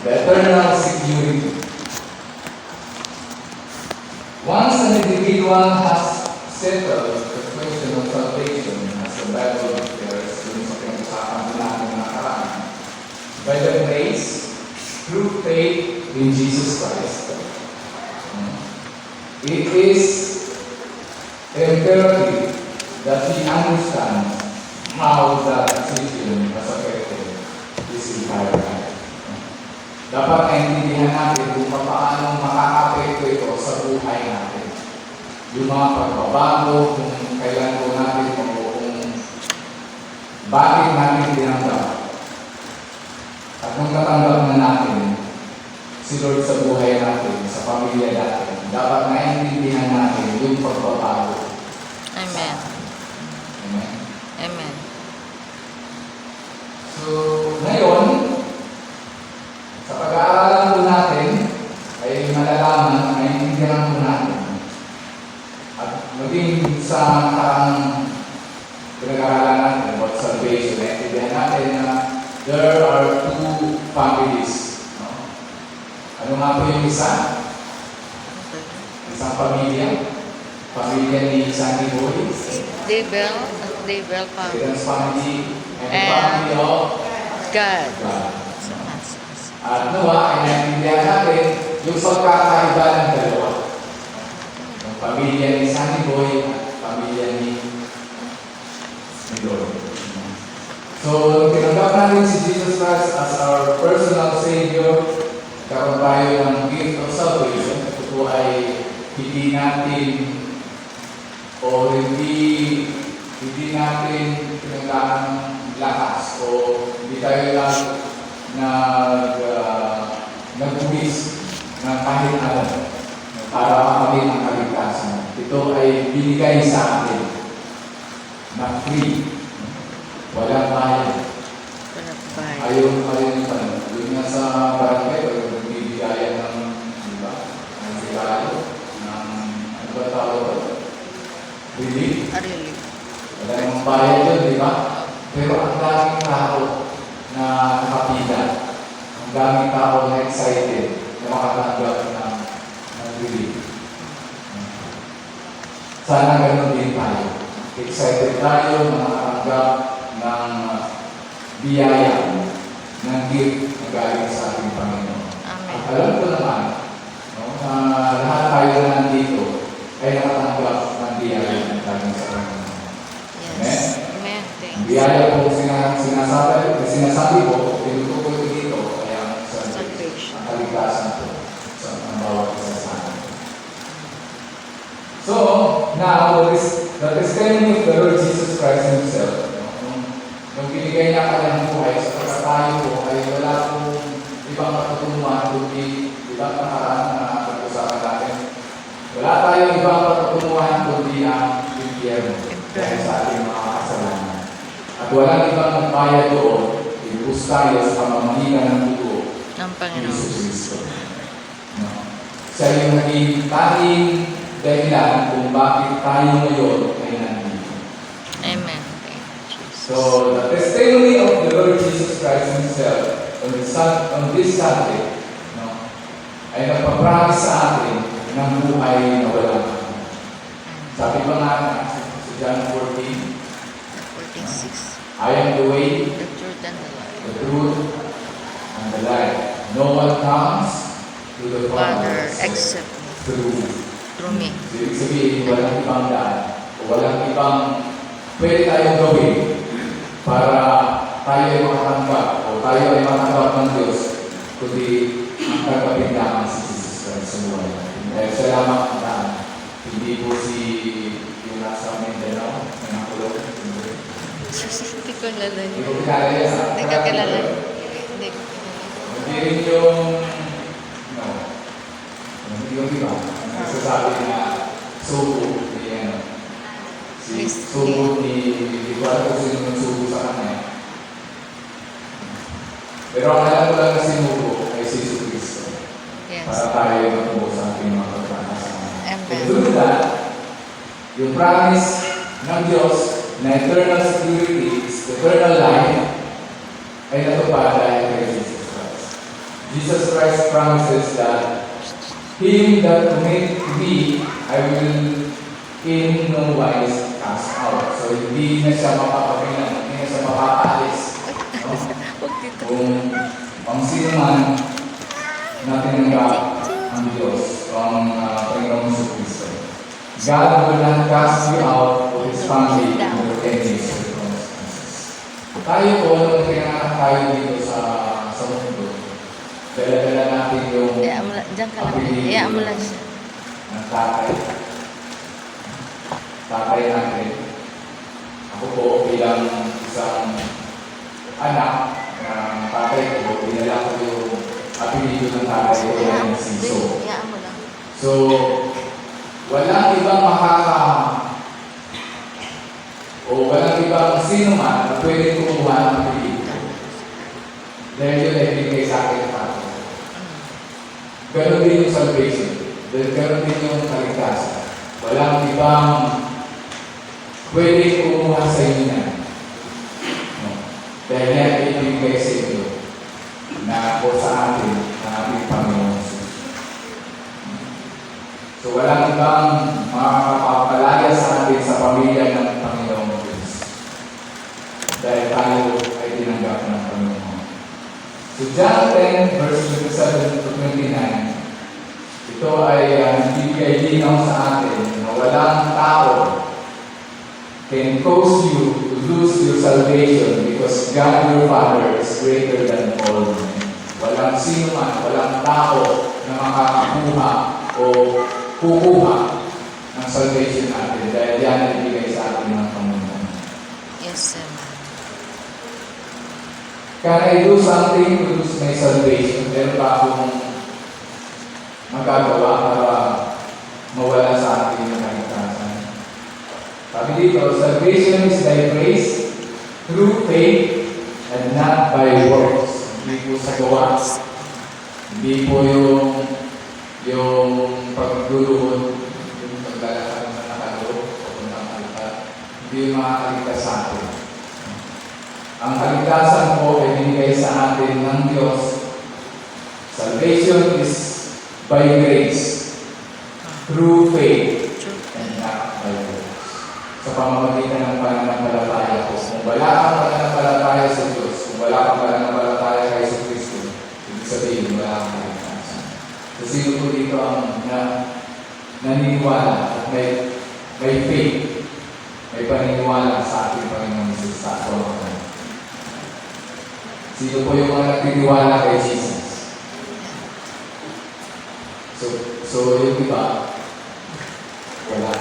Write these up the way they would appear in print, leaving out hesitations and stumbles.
the eternal security. Once an individual has settled the question of salvation, as the Bible declares, yung sa pinag-usapan natin nakaraan, by the grace, through faith in Jesus Christ, it is imperative that we understand how that decision has affected this entire life. Dapat naintindihan natin kung paano makaka-apekto ito sa buhay natin. Yung mga pagbabago, kung kailan po natin, kung bakit natin tinanggap. At kung natanggap na natin si Lord sa buhay natin, sa pamilya natin, dapat naintindihan natin yung pagbabago. Amen. Amen. Amen. So, ngayon, sa pag-aaralan po natin, ay malalaman, maintindihan po natin. At maging sa nakarang pinag-aaralan natin about salvation, maintindihan natin na there are two families. No? Ano nga po yung isa? Isang pamilya. Pamilya ni Sandy Boy. Daybell family. Freedom's family. And the family of God. God. At nawa, ay naintindihan natin yung pagkakaiba ng dalawa. Yung pamilya ni Sunny Boy at pamilya ni Lord. So, tinanggap natin si Jesus Christ as our personal Savior. Karoon tayo ng gift of salvation. Ito po ay hindi natin o hindi natin pinaglaan ng lakas o hindi tayo lang nagbuwis ng kahit ano para makamit ang kaligtasan. Ito ay binigay sa atin na free. Walang bayad. Ayaw pa yun nga sa barangay, pag nagbibigayan ng, diba, ng sigaro, ng, ano ba tawag ito? Relief. Wala namang bayad yun, di ba? Pero ang daming tao na nakapila, ang daming tao na excited na makatanggap ng relief. Sana ganun din tayo. Excited tayo na makatanggap ng biyaya ng gift na galing sa ating Panginoon. At alam ko naman, no, na lahat tayo na nandito ay nakatanggap ng biyaya na galing sa Panginoon. Yes. Amen. Ang biyaya po sinasabi ko, tinutukoy ko dito, ay ang kaligtasan po sa bawat isa sa atin. So, now, the testimony of the Lord Jesus Christ Himself, nung binigay niya kanyang buhay sa pagkatayo po, ay wala pong ibang patutunguhan kundi ibang nakaraan na pag-usapan natin. Wala tayong ibang patutunguhan kundi ang impyerno dahil sa ating mga kasalanan. At walang ibang nagbayad doon, ibus tayo sa pamamagitan ng dugo ng Panginoon. Jesus Cristo. No? Siya yung naging tanging dahilan kung bakit tayo ngayon ay nandito. Amen. So, the testimony of the Lord Jesus Christ Himself on this Sunday, no, ay nagpapromise sa atin ng buhay na walang hanggan. Sabi ba nga sa John 14:6, I am the way, the truth, and the life. No one comes to the Father except through me. Ibig sabihin, walang ibang daan, o walang ibang pwede tayong gawin para tayo ay makatanggap o tayo ay makatanggap ng Diyos, kundi ang tanggapin lamang si Jesus Christ sa buhay natin. Dahil siya lamang ang daan. Hindi po si yung nasa Mindanao na nakulong. Hindi ko kilala Hindi yun. ko kilala yan. Hindi ka kilala. Hindi rin yung hindi yung iba. Nagsasabi na suko ni suko ni hindi ko alam kung sino yung suko sa kanya. Pero ang alam ko lang na sinuko ay si Jesus Cristo. Yes. Para tayo magbuo sa ating mga pagkakasama. Amen. And through that, yung promise ng Diyos na eternal security, eternal life, ay natupad dahil kay Jesus Christ. Jesus Christ promises that him that commit to me, I will in no wise cast out. So hindi na siya mapapabilang, hindi na siya mapapaalis. No? Huwag dito. Kung ang sino man na tinanggap ang Diyos, ang Panginoong Kristo. God will not cast you out of His family under any circumstances. Tayo po, nung pinanganak tayo dito sa mundo, dala-dala natin yung Diyan ka lang. Hayaan mo lang siya. ng tatay. Tatay natin. Ako po bilang isang anak ng tatay ko, dinala ko yung apelido ng tatay ko na Siso. Hayaan mo lang. So, walang ibang walang ibang sino man na pwede kumuha ng apelido. Dahil yun ay binigay sa akin ng tatay. Ganon din yung salvation. Dahil ganon din yung kaligtasan. Walang ibang pwede kumuha sa inyo na. No. Dahil yan ay binigay sa inyo na po sa atin ng ating Panginoon Jesus. So walang ibang makakapalaya sa atin sa pamilya ng Panginoong Diyos. Dahil tayo ay tinanggap ng Panginoon. So John 10 verse 27 to 29, ito ay nagbibigay linaw sa atin na walang tao can cause you to lose your salvation because God your Father is greater than all men. Walang sino man, walang tao na makakakuha o kukuha ng salvation natin dahil yan ay ibigay sa atin ng Panginoon. Yes, sir. Can I do something to lose my salvation? Meron ba akong magagawa para mawala sa atin yung kaligtasan? Sabi dito, salvation is by grace through faith and not by works. Hindi po sa gawa. Hindi po yung pagluluhod, yung paglalakad na nakalo, papuntang altar. Hindi yung makakaligtas sa atin. Ang kaligtasan po ay binigay sa atin ng Diyos. Salvation is by grace through faith and not by works. Sa pamamagitan ng pananampalataya po. Kung wala kang pananampalataya sa Diyos, kung wala kang pananampalataya kay Jesus Kristo, ibig sabihin, wala kang kaligtasan. So sino po dito ang naniniwala at may faith, may paniniwala sa ating Panginoon Jesus sa ating. Sino po yung mga nagtiniwala kay Jesus? So yung iba, wala.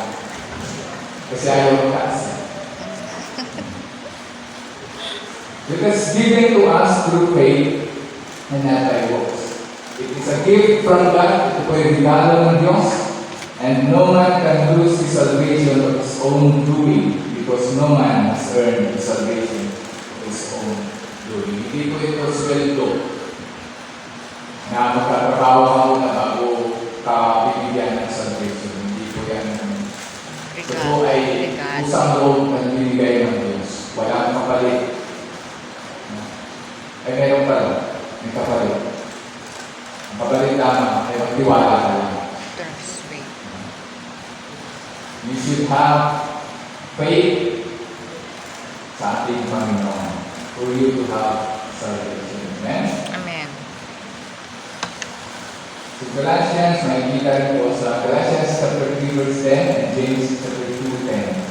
Kasi ayaw magkasi. Because given to us through faith and not by works. It is a gift from God. Ito po yung regalo ng Diyos. And no man can lose the salvation of his own doing because no man has earned the salvation of his own doing. Hindi po ito sweldo na magkatrabaho ka muna bago ka bibigyan ng salvation. Hindi po yan. Ito po ay usang loob na binigay ng Diyos. Wala nang kapalit. Ay meron pala. May kapalit. Ang kapalit lamang ay magtiwala ka lang. You should have faith sa ating Panginoon for you to have salvation. Amen? Amen. So Galatians, makikita rin po sa Galatians chapter 3 verse 10 and James chapter 2:10.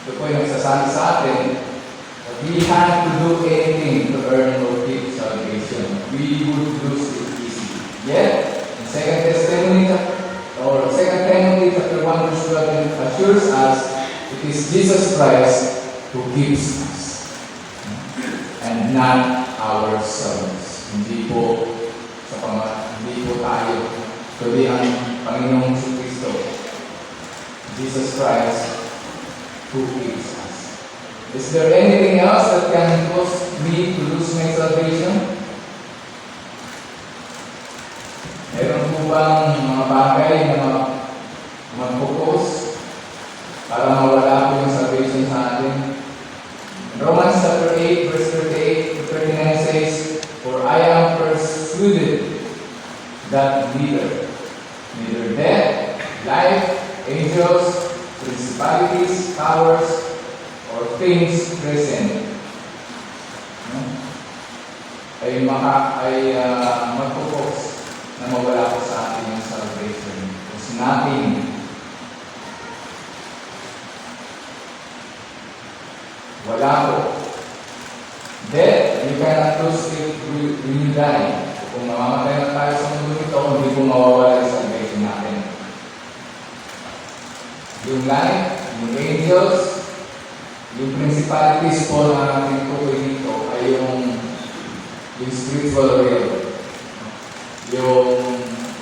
Ito po yung nagsasabi sa atin that we have to do anything to earn or keep salvation. We would lose it easy. Yet, in 2 Timothy chapter 1 verse 12 assures us it is Jesus Christ who gives us and not ourselves. Hindi po tayo, kundi ang Panginoong Kristo, Jesus Christ, who gives us. Is there anything else that can cause me to lose my salvation? Meron po bang mga bagay na mag-focus para mawala po yung salvation sa atin? Romans chapter 8 verse 38 to 39 says, "For I am persuaded that neither death, life, angels, principalities, powers, or things present, no, ay magpupos na mawala po sa atin yung salvation. There's nothing. Wala po. Death, you cannot lose it when you die. Kung mamamatay na tayo sa mundo ito, hindi po mawawala yung salvation natin. Yung life, yung angels, yung principalities po na tinutukoy dito ay yung spiritual realm. Yung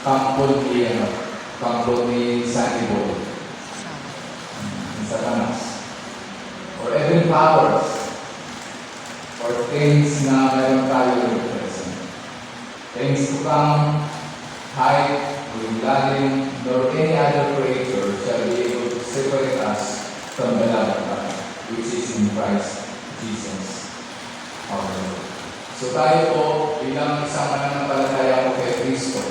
kampo ni Sanibol, ni Satanas. Or even powers, or things na meron tayo in the present. Things to come, height, or lalim, nor any other creature shall be able to separate us from the love of God, which is in Christ Jesus our Lord. So tayo po, bilang isang mananampalataya po kay Kristo,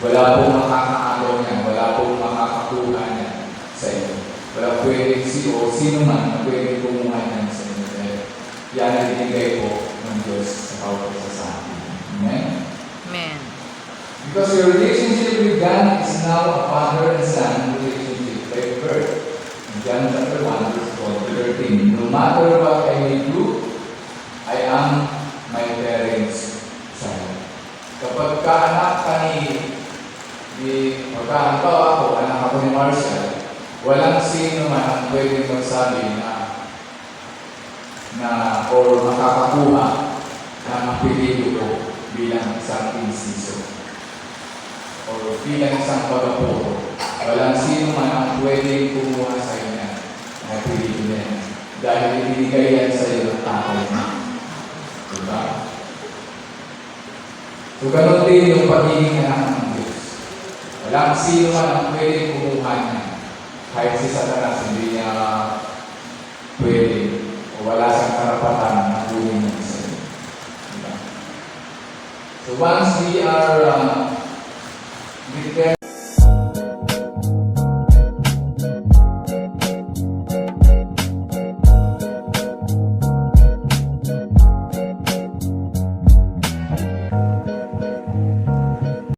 wala pong makakaagaw niya, wala pong makakakuha niya sa inyo. Wala pwedeng sino man na pwedeng kumuha niya sa inyo. Yan ang binigay po ng Diyos sa bawat isa sa atin. Amen? Amen. Because your relationship with God is now a father and son relationship by birth. In John chapter 1, verse 12-13, no matter what I may do, I am my parents' child. Kapag kaanak ka pagkahantaw ako, anak ako ni Marshall, walang sino man ang pwedeng magsabi or makakakuha na mapilito ko bilang isang insiso or bilang isang pagapuro. Walang sino man ang pwedeng kumuha sa inyo na pilito niya dahil ibinigay yan sa iyo ng tao niya. Diba? So, ganun din yung pagiging anak ng Diyos. Walang sino man ang pwedeng kumuha niya. Kahit si Satanas, hindi niya pwede o wala siyang karapatan na kunin niya sa iyo. Diba? So once we are